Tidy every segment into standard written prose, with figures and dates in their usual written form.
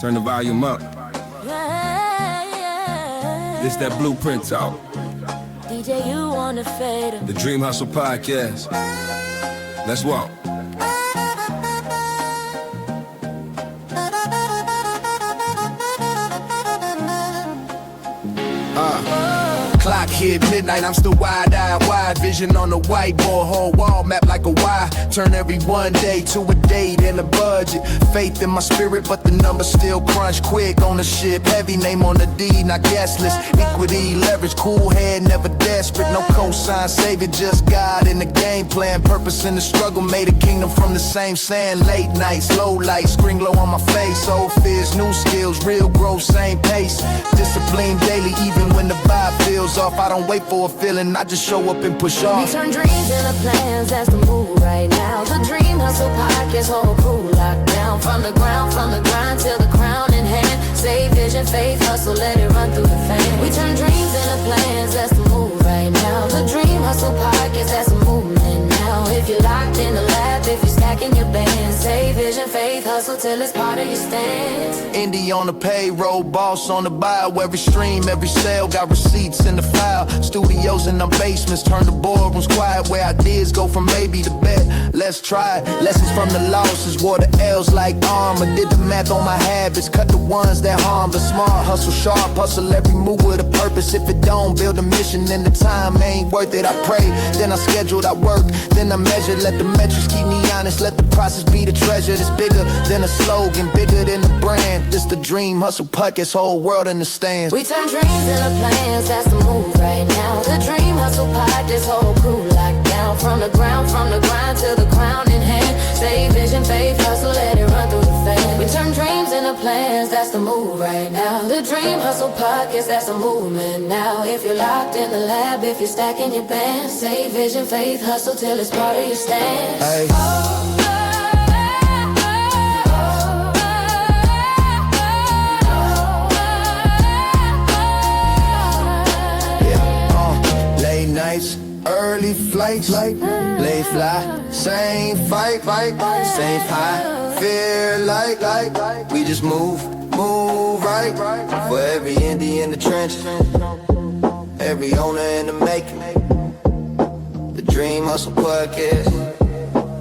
Turn the volume up. Yeah. This that blueprint talk. DJ, you wanna fade him. The Dream Hustle Podcast. Let's walk. Clock hit midnight, I'm still wide-eyed, wide vision on the whiteboard, whole wall map like a Y. Turn every one day to a date and a budget. Faith in my spirit, but the numbers still crunch quick. Ownership heavy, name on the deed, not guest list. Equity, leverage, cool head, never desperate. No cosign, savior, just God in the game plan. Purpose in the struggle, made a kingdom from the same sand. Late nights, low lights, screen glow on my face. Old fears, new skills, real growth, same pace. Discipline daily, even when the vibe feels off. I don't wait for a feeling, I just show up and push off. We turn dreams into plans, that's the move right now. The Dream Hustle Podcast, whole crew locked down. From the grind till the crown in hand. Save vision, faith, hustle, let it run through the fan. We turn dreams into plans, that's the move right now. The Dream Hustle Podcast, that's a movement now. If you're locked in the lab, if you're stacking your bands. Save vision, faith, hustle till it's part of your stance. Indie on the payroll, boss on the bio. Every stream, every sale, got receipts in the file. Studios in the basements, turn the boardrooms quiet. Where ideas go from maybe to bet. Let's try it. Lessons from the losses, wore the L's like armor. Did the math on my habits, cut the ones that harm. The smart hustle, sharp hustle, every move with a purpose. If it don't build a mission, then the time ain't worth it. I pray, then I scheduled, I work, then I measure. Let the metrics keep me honest, let the process be the treasure. That's bigger than a slogan, bigger than the brand. This the Dream Hustle Podcast, whole world understands. We turn dreams into plans, that's the move right now. The Dream Hustle Podcast, whole crew locked down. From the grind to the crown in hand. Save vision, faith, hustle, let it run through the fan. We turn dreams into plans, that's the move right now. The Dream Hustle Podcast, that's a movement now. If you're locked in the lab, if you're stacking your bands. Save vision, faith, hustle till it's part of your stance. Hey. Late nights, early flights, late fly, same fight, same high, feel like we just move right. For every indie in the trenches, every owner in the making, the Dream Hustle Podcast,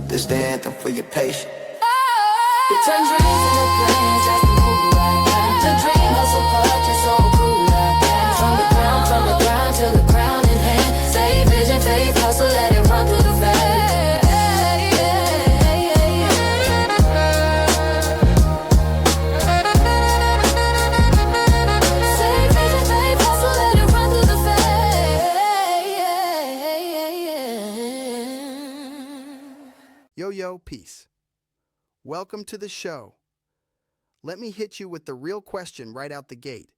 this the anthem for your patience. We turn dreams into plans, that's the move right now. The Dream Hustle Podcast, whole crew locked down. From the grind till the crown in hand. Save vision, faith, hustle, let it run through the fan. Save vision, faith, hustle, let it run through the fan. Yo, peace. Welcome to the show. Let me hit you with the real question right out the gate.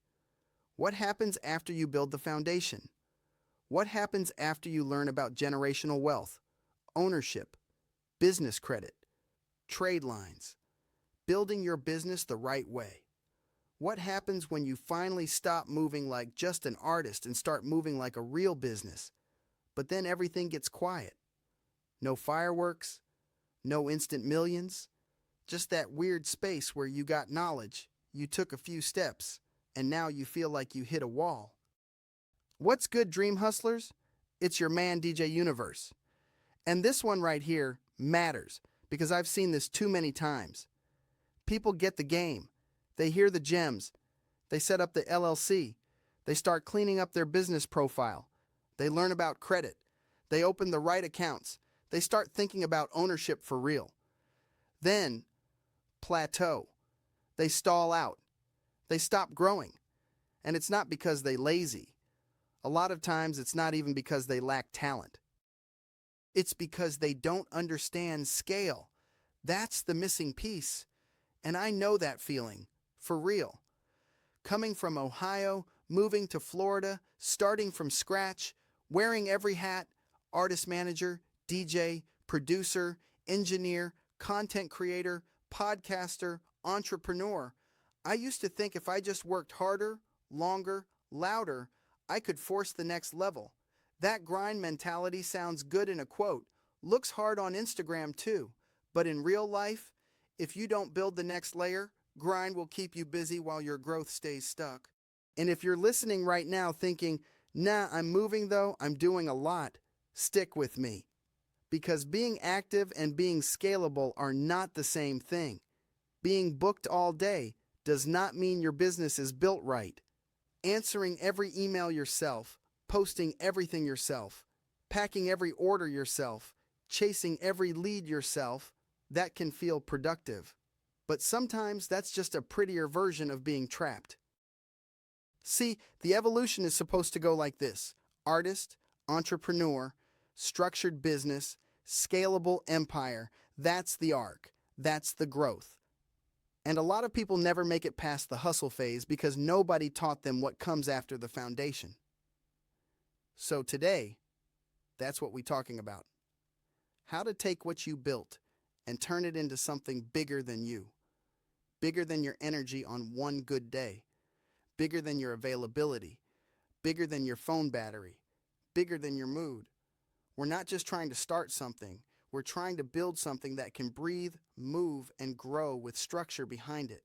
What happens after you build the foundation? What happens after you learn about generational wealth, ownership, business credit, trade lines, building your business the right way? What happens when you finally stop moving like just an artist and start moving like a real business? But then everything gets quiet. No fireworks, no instant millions, just that weird space where you got knowledge, you took a few steps, and now you feel like you hit a wall. What's good, Dream Hustlers? It's your man, DJ Universe. And this one right here matters because I've seen this too many times. People get the game. They hear the gems. They set up the LLC. They start cleaning up their business profile. They learn about credit. They open the right accounts. They start thinking about ownership for real. Then, plateau. They stall out. They stop growing. And it's not because they're lazy. A lot of times it's not even because they lack talent. It's because they don't understand scale. That's the missing piece. And I know that feeling, for real. Coming from Ohio, moving to Florida, starting from scratch, wearing every hat, artist manager, DJ, producer, engineer, content creator, podcaster, entrepreneur. I used to think if I just worked harder, longer, louder, I could force the next level. That grind mentality sounds good in a quote, looks hard on Instagram too, but in real life, if you don't build the next layer, Grind will keep you busy while your growth stays stuck. And if you're listening right now thinking, nah, I'm moving though, I'm doing a lot, stick with me. Because being active and being scalable are not the same thing. Being booked all day does not mean your business is built right. Answering every email yourself, posting everything yourself, packing every order yourself, chasing every lead yourself, that can feel productive. But sometimes that's just a prettier version of being trapped. See, the evolution is supposed to go like this: artist, entrepreneur, structured business, scalable empire. That's the arc. That's the growth. And a lot of people never make it past the hustle phase because nobody taught them what comes after the foundation. So today, that's what we're talking about. How to take what you built and turn it into something bigger than you. Bigger than your energy on one good day. Bigger than your availability. Bigger than your phone battery. Bigger than your mood. We're not just trying to start something. We're trying to build something that can breathe, move, and grow with structure behind it.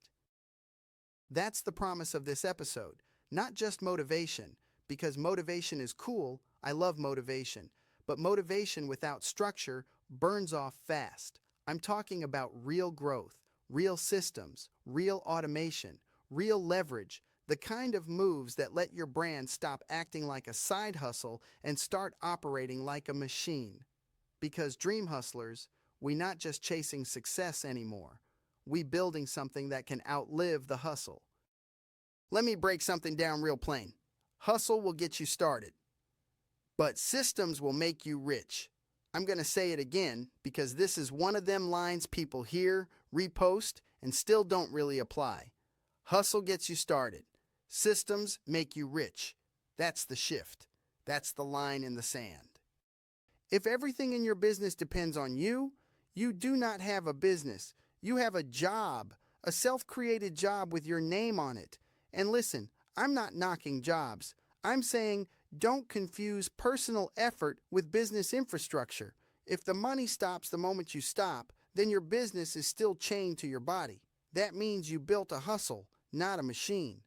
That's the promise of this episode. Not just motivation, because motivation is cool. I love motivation. But motivation without structure burns off fast. I'm talking about real growth, real systems, real automation, real leverage, the kind of moves that let your brand stop acting like a side hustle and start operating like a machine. Because dream hustlers, we not just chasing success anymore. We building something that can outlive the hustle. Let me break something down real plain. Hustle will get you started, but systems will make you rich. I'm going to say it again because this is one of them lines people hear, repost, and still don't really apply. Hustle gets you started. Systems make you rich. That's the shift. That's the line in the sand. If everything in your business depends on you, you do not have a business. You have a job, a self-created job with your name on it. And listen, I'm not knocking jobs. I'm saying don't confuse personal effort with business infrastructure. If the money stops the moment you stop, then your business is still chained to your body. That means you built a hustle, not a machine.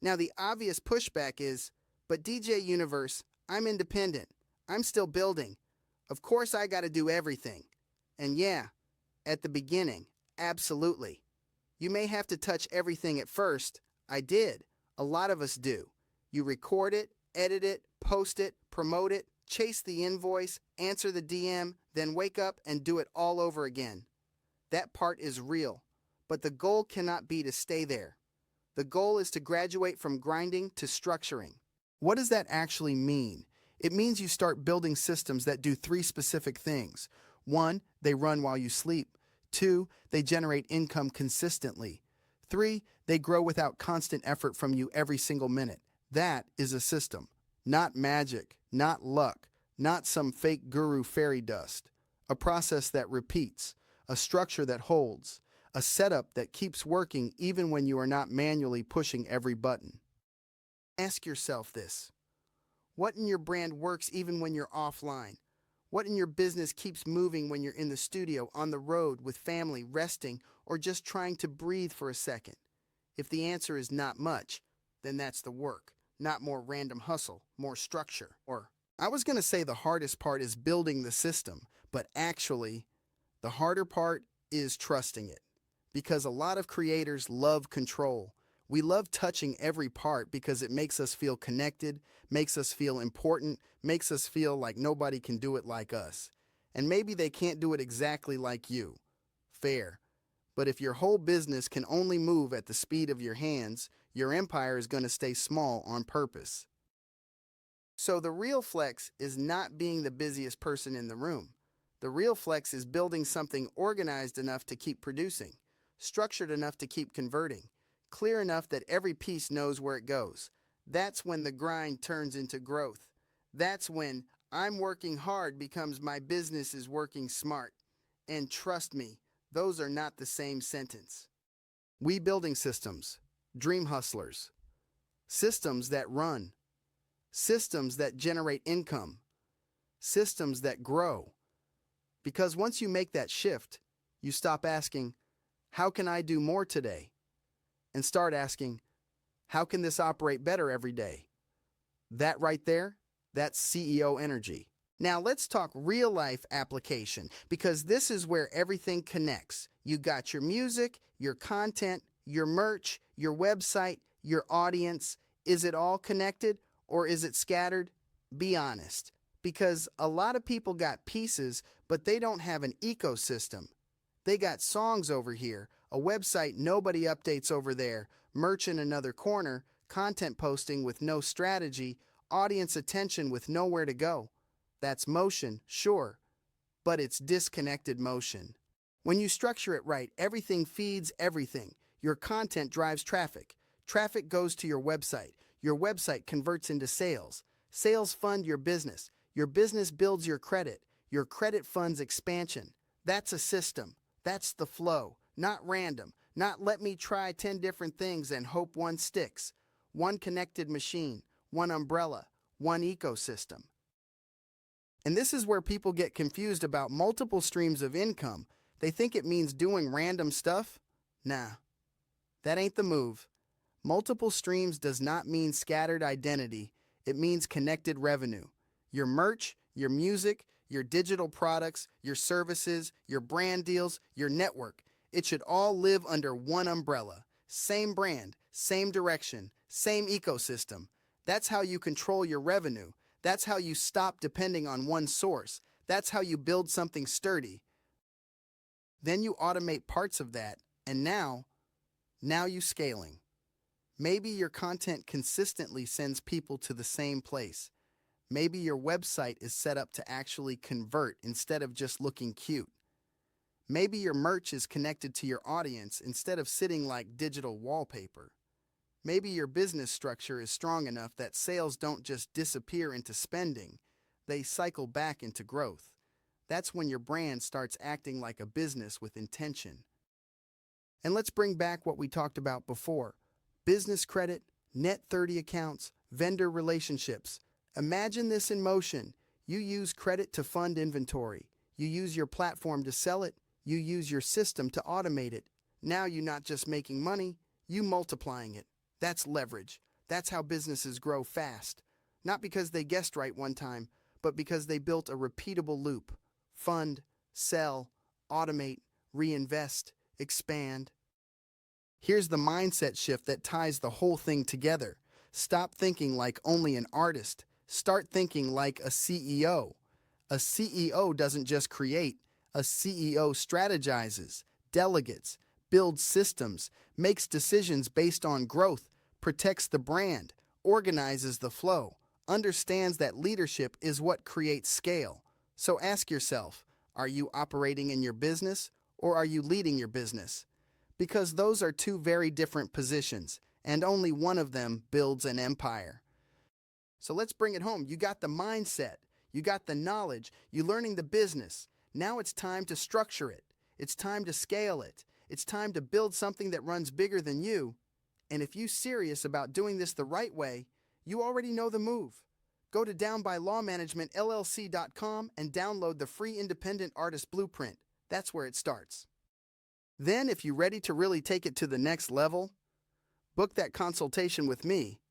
Now the obvious pushback is, but DJ Universe, I'm independent. I'm still building. Of course I gotta do everything. And yeah, at the beginning, absolutely. You may have to touch everything at first. I did. A lot of us do. You record it, edit it, post it, promote it, chase the invoice, answer the DM, then wake up and do it all over again. That part is real, but the goal cannot be to stay there. The goal is to graduate from grinding to structuring. What does that actually mean? It means you start building systems that do 3 specific things. 1, they run while you sleep. 2, they generate income consistently. 3, they grow without constant effort from you every single minute. That is a system. Not magic, not luck, not some fake guru fairy dust. A process that repeats, a structure that holds, a setup that keeps working even when you are not manually pushing every button. Ask yourself this. What in your brand works even when you're offline? What in your business keeps moving when you're in the studio, on the road, with family, resting, or just trying to breathe for a second? If the answer is not much, then that's the work, not more random hustle, more structure. Or I was going to say the hardest part is building the system, but actually, the harder part is trusting it. Because a lot of creators love control. We love touching every part because it makes us feel connected, makes us feel important, makes us feel like nobody can do it like us. And maybe they can't do it exactly like you. Fair. But if your whole business can only move at the speed of your hands, your empire is going to stay small on purpose. So the real flex is not being the busiest person in the room. The real flex is building something organized enough to keep producing, structured enough to keep converting, clear enough that every piece knows where it goes. That's when the grind turns into growth. That's when I'm working hard becomes my business is working smart. And trust me, those are not the same sentence. We building systems, dream hustlers, systems that run, systems that generate income, systems that grow. Because once you make that shift, you stop asking, how can I do more today? And start asking, how can this operate better every day? That right there, that's CEO energy. Now let's talk real life application, because this is where everything connects. You got your music, your content, your merch, your website, your audience. Is it all connected or is it scattered? Be honest, because a lot of people got pieces, but they don't have an ecosystem. They got songs over here, a website nobody updates over there, merch in another corner, content posting with no strategy, audience attention with nowhere to go. That's motion, sure, but it's disconnected motion. When you structure it right, everything feeds everything. Your content drives traffic. Traffic goes to your website. Your website converts into sales. Sales fund your business. Your business builds your credit. Your credit funds expansion. That's a system. That's the flow. Not random. Not let me try 10 different things and hope one sticks. One connected machine. One umbrella. One ecosystem. And this is where people get confused about multiple streams of income. They think it means doing random stuff. Nah, that ain't the move. Multiple streams does not mean scattered identity. It means connected revenue. Your merch, your music, your digital products, your services, your brand deals, your network. It should all live under one umbrella. Same brand, same direction, same ecosystem. That's how you control your revenue. That's how you stop depending on one source. That's how you build something sturdy. Then you automate parts of that, and now you scaling. Maybe your content consistently sends people to the same place. Maybe your website is set up to actually convert instead of just looking cute. Maybe your merch is connected to your audience instead of sitting like digital wallpaper. Maybe your business structure is strong enough that sales don't just disappear into spending, they cycle back into growth. That's when your brand starts acting like a business with intention. And let's bring back what we talked about before. Business credit, net 30 accounts, vendor relationships. Imagine this in motion. You use credit to fund inventory. You use your platform to sell it. You use your system to automate it. Now you're not just making money, you multiplying it. That's leverage. That's how businesses grow fast. Not because they guessed right one time, but because they built a repeatable loop. Fund, sell, automate, reinvest, expand. Here's the mindset shift that ties the whole thing together. Stop thinking like only an artist. Start thinking like a CEO. A CEO doesn't just create. A CEO strategizes, delegates, builds systems, makes decisions based on growth, protects the brand, organizes the flow, understands that leadership is what creates scale. So ask yourself, are you operating in your business or are you leading your business? Because those are two very different positions, and only one of them builds an empire. So let's bring it home. You got the mindset, you got the knowledge, you're learning the business. Now it's time to structure it. It's time to scale it. It's time to build something that runs bigger than you. And if you're serious about doing this the right way, you already know the move. Go to downbylawmanagementllc.com and download the free independent artist blueprint. That's where it starts. Then, if you're ready to really take it to the next level, book that consultation with me,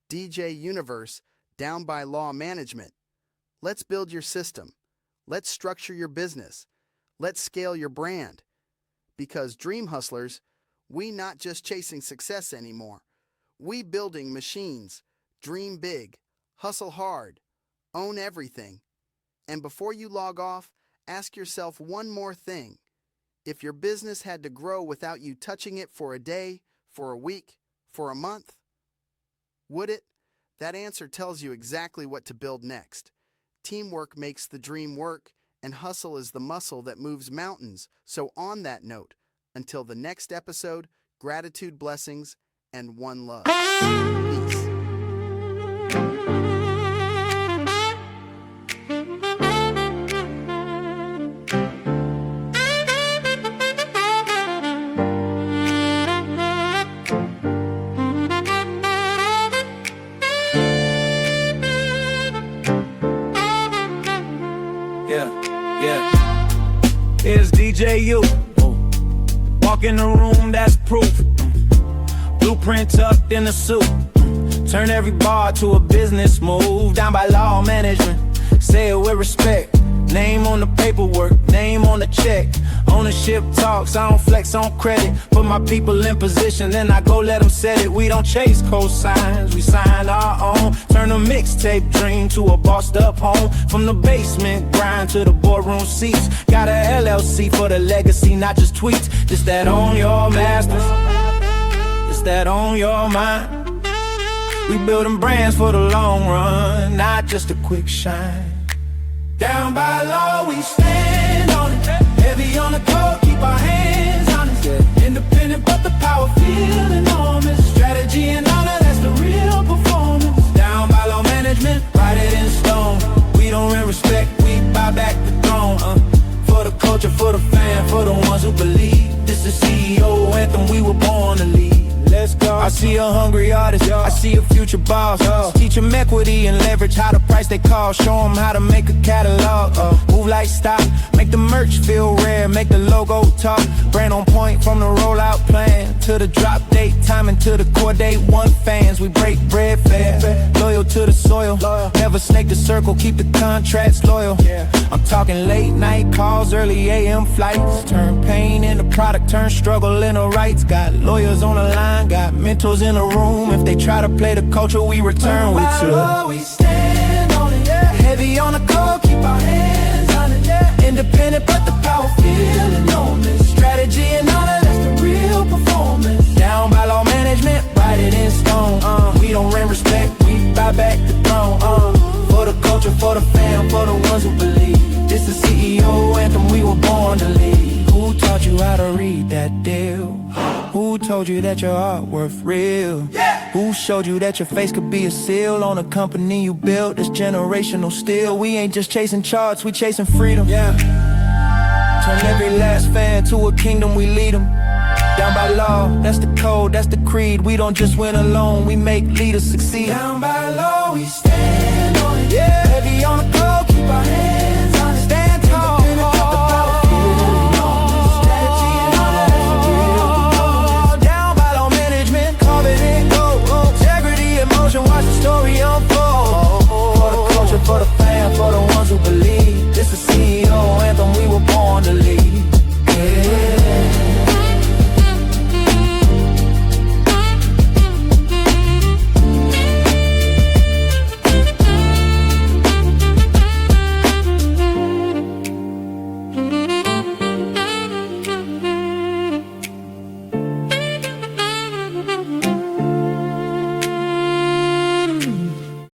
DJ Universe, Down by Law Management. Let's build your system. Let's structure your business. Let's scale your brand. Because dream hustlers, we not just chasing success anymore. We building machines. Dream big. Hustle hard. Own everything. And before you log off, ask yourself one more thing. If your business had to grow without you touching it for a day, for a week, for a month, would it? That answer tells you exactly what to build next. Teamwork makes the dream work, and hustle is the muscle that moves mountains. So on that note, until the next episode, gratitude, blessings, and one love. Peace. Here's DJ U. walk in the room, that's proof. Blueprint tucked in a suit. Turn every bar to a business move. Down by law management, say it with respect. Name on the paperwork, name on the check. Ownership talks, I don't flex on credit. Put my people in position, then I go let them set it. We don't chase cosigns, we sign our own. Turn a mixtape dream to a bossed up home. From the basement grind to the boardroom seats. Got a LLC for the legacy, not just tweets. Just that on your masters, just that on your mind. We building brands for the long run, not just a quick shine. Down by law, we stand on it. Heavy on the code, keep our hands on it. Independent, but the power feel enormous. Strategy and honor, that's the real performance. Down by law management, write it in stone. We don't rent respect, we buy back the throne. For the culture, for the fan, for the ones who believe. This is CEO anthem, we were born to lead. Let's go. I see a hungry artist, I see a future boss. Teach them equity and leverage, how to price they call. Show them how to make a catalog. Move like stock, make the merch feel rare, make the logo talk. Brand on point from the rollout plan to the drop date, timing to the core date. One fans, we break bread fair. Loyal to the soil, never snake the circle, keep the contracts loyal. I'm talking late night calls, early AM flights. Turn pain into product, turn struggle into rights. Got lawyers on the line, got mentors in the room. If they try to play the culture, we return with to. We stand on it, heavy on the code, keep our hands on it. Independent, but the power feel enormous. Strategy and honor, that's the real performance. Down by law management, write it in stone. We don't rent respect, we buy back the throne. For the culture, for the fam, for the ones who believe. This is CEO anthem, we were born to lead. Who taught you how to read that deal? Who told you that your art worth real? Who showed you that your face could be a seal on a company you built? It's generational still. We ain't just chasing charts, we chasing freedom. Turn every last fan to a kingdom, we lead them. Down by law, that's the code, that's the creed. We don't just win alone, we make leaders succeed. Down by law, we stand on it. Heavy on the code, keep our hands